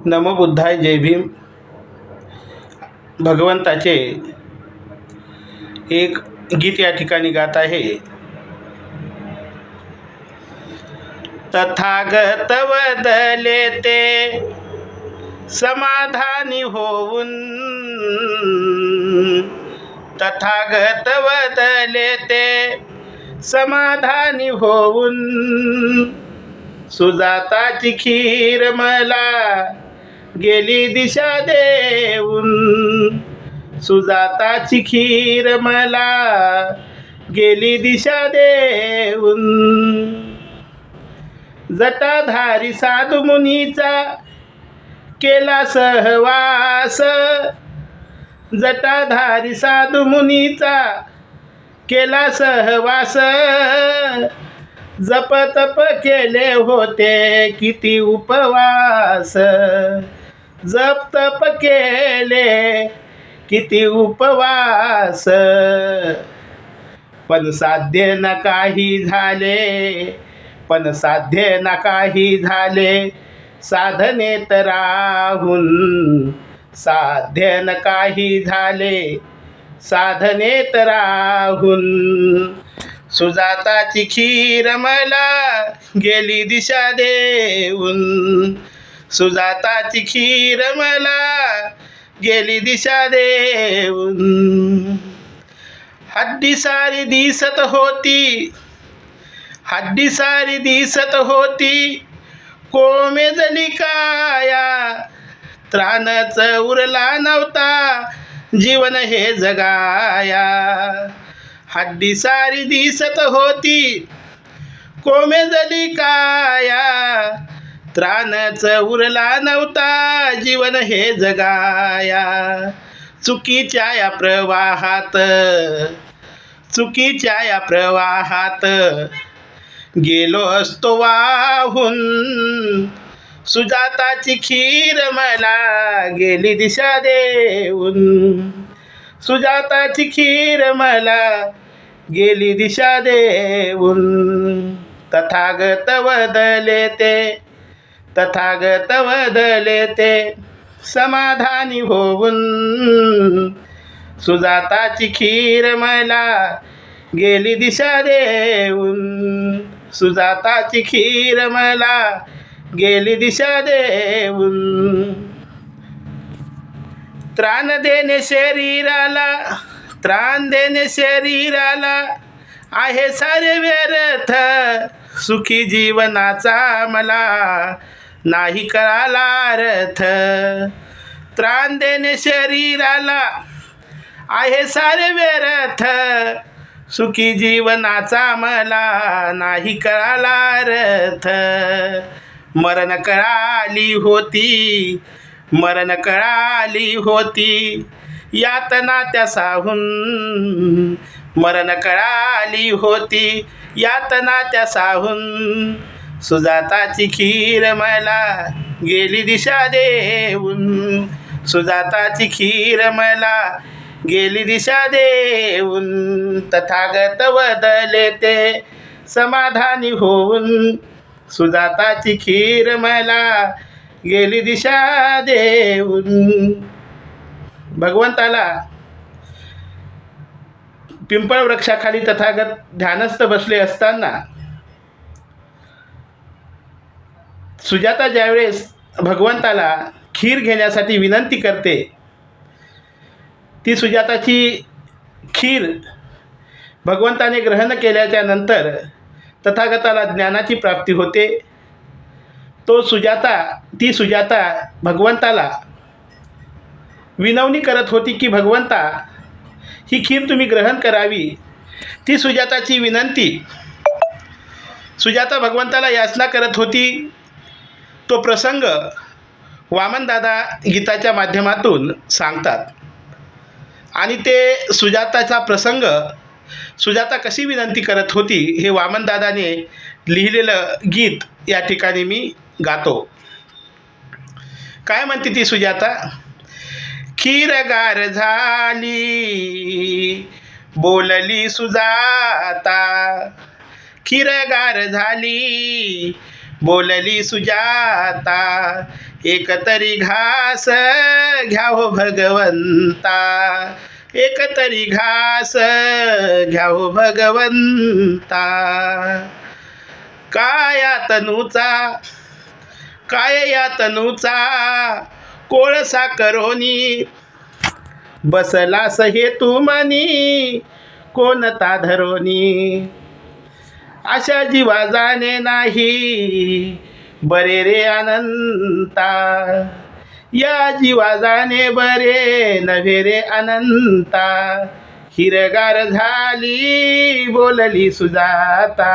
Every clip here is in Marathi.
नमो बुद्धाय, जय भीम. भगवंताचे एक गीत या ठिकाणी गात आहे. तथागत वदले ते समाधानी होऊन, तथागत वदले ते समाधानी होऊन, सुजाताची खीर मला गेली दिशा देऊन, सुजाताची खीर मला गेली दिशा देऊन. जटाधारी साधू मुनीचा केला सहवास, जटाधारी साधू मुनीचा केला सहवास. जप तप केले होते किती उपवास, जप तप केले किती उपवास. पण साध्य न काही झाले, पण साध्य न काही झाले, साधनेत राहून. साध्य न काही झाले, साधनेत राहून. सुजाताची खीर मला गेली दिशा देऊन, सुजाताची खीर मला गेली दिशा देऊन. हड्डी सारी दिसत होती, हड्डी सारी दिसत होती, कोमेजली काया. त्राणच उरला नव्हता, जीवन हे जगाया. हड्डी सारी दिसत होती, कोमेजली काया. त्राणच उरला नव्हता, जीवन हे जगाया. चुकीच्या या प्रवाहात, चुकीच्या या प्रवाहात गेलो असतो वाहून. सुजाताची खीर मला गेली दिशा देऊन, सुजाताची खीर मला गेली दिशा देऊन. तथागत वदले ते, तथागत वदले ते समाधानी होऊन, सुजाताची खीर मला गेली दिशा देऊन, सुजाताची खीर मला गेली दिशा देऊन. त्राण देणे शरीराला, त्राण देणे शरीराला आहे सारे व्यर्थ. सुखी जीवनाचा मला नाही कळाला अर्थ. त्राण देणे शरीराला आहे सारे व्यर्थ, सुखी जीवनाचा मला नाही कळाला अर्थ. मरण कळाली होती, मरण कळाली होती, यातना त्या साहून. मरण कळाली होती, यातना त्या साहून. सुजाताची खीर मला गेली दिशा देऊन, सुजाताची खीर मला गेली दिशा देऊन. तथागत वदले ते समाधानी होऊन, सुजाताची खीर मला गेली दिशा देऊन. भगवंताला पिंपळ वृक्षाखाली तथागत ध्यानस्थ बसले असताना सुजाता ज्यावेळेस भगवंताला खीर घेण्यासाठी विनंती करते, ती सुजाताची खीर भगवंताने ग्रहण केल्याच्या नंतर तथागताला ज्ञानाची प्राप्ती होते. ती सुजाता भगवंताला विनवणी करत होती की भगवंता, ही खीर तुम्ही ग्रहण करावी. ती सुजाताची विनंती, सुजाता भगवंताला याचना करत होती. तो प्रसंग वामनदादा गीताच्या माध्यमातून सांगतात. आणि ते सुजाताचा प्रसंग, सुजाता कशी विनंती करत होती, हे वामनदादाने लिहिलेलं गीत या ठिकाणी मी गातो. काय म्हणते ती सुजाता? खीर गार झाली बोलली सुजाता, खीर गार झाली बोलली सुजाता, एक तरी घास घ्या हो भगवंता, एक तरी घास घ्या हो भगवंता. काय या तनूचा कोळसा करोनी, बसलास हे तू मनी कोणता धरोनी. अशा जीवा जाणे नाही बरे रे अनंता, या जीवा जाणे बरे नव्हे रे अनंता. हिरगार झाली बोलली सुजाता,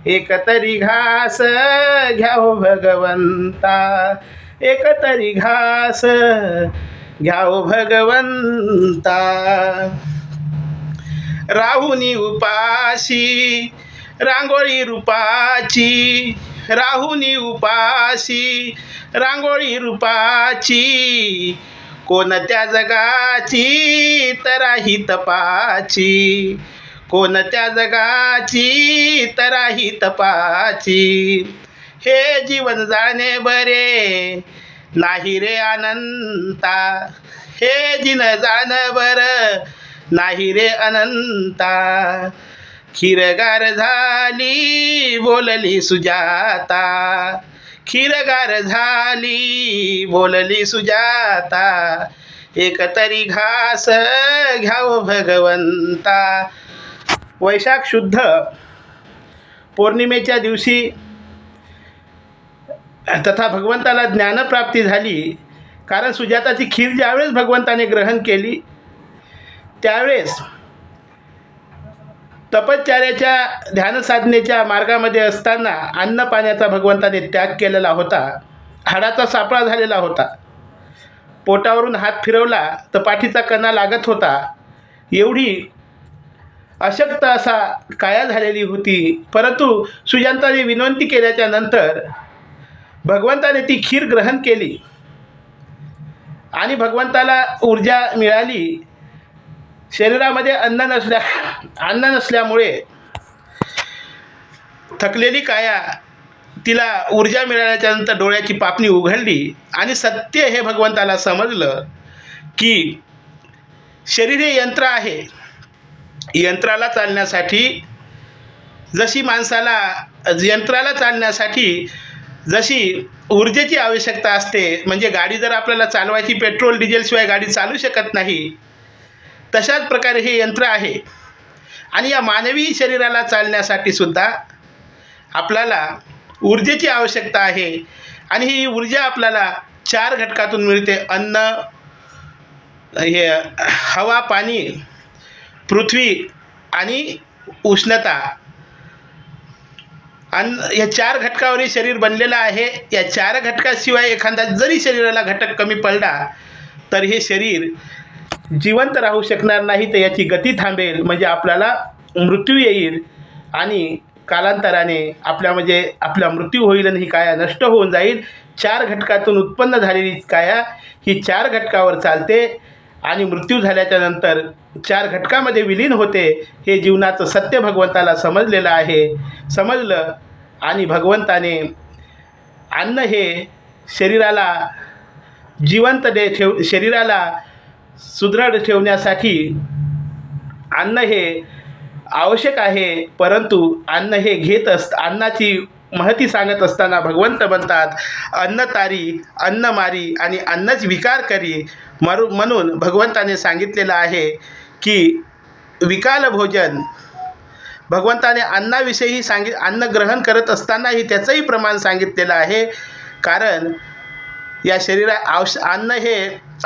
एक तरी घास घ्या हो भगवंता, एक तरी घास घ्या हो भगवंता. राहुनी उपाशी रांगोळी रूपाची, राहुनी उपाशी रांगोळी रूपाची. कोणत्या जगाची तराही तपाची, कोणत्या जगाची तराही तपाची. हे जीवन जाणे बरे नाही रे अनंता, हे जीवन जाणं बरं नाही रे अनंता. हिरगार झाली बोलली सुजाता, हिरगार झाली बोलली सुजाता. एक तरी घास घ्याव भगवंता. वैशाख शुद्ध पौर्णिमेच्या दिवशी तथा भगवंताला ज्ञानप्राप्ती झाली. कारण सुजाताची खीर ज्यावेळेस भगवंताने ग्रहण केली त्यावेळेस तपश्चर्याच्या ध्यानसाधनेच्या मार्गामध्ये असताना अन्नपाण्याचा भगवंताने त्याग केलेला होता. हाडाचा सापळा झालेला होता. पोटावरून हात फिरवला तर पाठीचा कणा लागत होता. एवढी अशक्त असा काया झालेली होती. परंतु सुजाताने विनंती केल्याच्या नंतर भगवंताने ती खीर ग्रहण केली आणि भगवंताला ऊर्जा मिळाली. शरीरामध्ये अन्न नसल्यामुळे थकलेली काया तिला ऊर्जा मिळाल्याच्या नंतर डोळ्याची पापणी उघडली आणि सत्य हे भगवंताला समजलं की शरीर हे यंत्र आहे. यंत्राला चालण्यासाठी जशी माणसाला यंत्राला चालण्यासाठी जशी ऊर्जेची आवश्यकता असते, म्हणजे गाडी जर आपल्याला चालवायची पेट्रोल डिझेलशिवाय गाडी चालू शकत नाही, तशाच प्रकारे हे यंत्र आहे. आणि या मानवी शरीराला चालण्यासाठी सुद्धा आपल्याला ऊर्जेची आवश्यकता आहे. आणि ही ऊर्जा आपल्याला 4 घटकातून मिळते. अन्न, हे हवा, पाणी, पृथ्वी आणि उष्णता. या 4 घटकावर हे शरीर बनलेलं आहे. या 4 घटकाशिवाय एखादा जरी शरीराला घटक कमी पडला तर हे शरीर जिवंत राहू शकणार नाही, तर याची गती थांबेल. म्हणजे आपल्याला मृत्यू येईल आणि कालांतराने आपला मृत्यू होईल आणि ही काया नष्ट होऊन जाईल. 4 घटकातून उत्पन्न झालेली काया ही 4 घटकावर चालते आणि मृत्यू झाल्याच्या नंतर 4 घटकामध्ये विलीन होते. हे जीवनाचं सत्य भगवंताला समजलेलं आहे. समजलं आणि भगवंताने अन्न हे शरीराला जिवंत शरीराला सुदृढ ठेवण्यासाठी अन्न हे आवश्यक आहे. परंतु अन्न हे अन्नाची महती सांगत असताना भगवंत म्हणतात, अन्न तारी अन्न मारी आणि अन्नच विकार करी. म्हणून भगवंताने सांगितलेलं आहे की विकाल भोजन. भगवंताने अन्नाविषयी अन्न ग्रहण करत असतानाही त्याचंही प्रमाण सांगितलेलं आहे. कारण या अन्न हे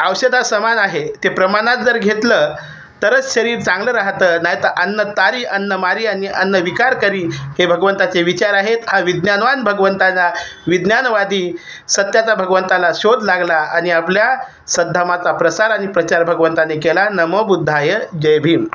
औषधा समान आहे. ते प्रमाणात जर घेतलं तरच शरीर चांगलं राहतं, नाही तर अन्न तारी अन्न मारी आणि अन्न विकार करी हे भगवंताचे विचार आहेत. हा विज्ञानवान भगवंताला, विज्ञानवादी सत्याचा भगवंताला शोध लागला आणि आपल्या सद्धमाचा प्रसार आणि प्रचार भगवंताने केला. नमो बुद्धाय. जय भीम.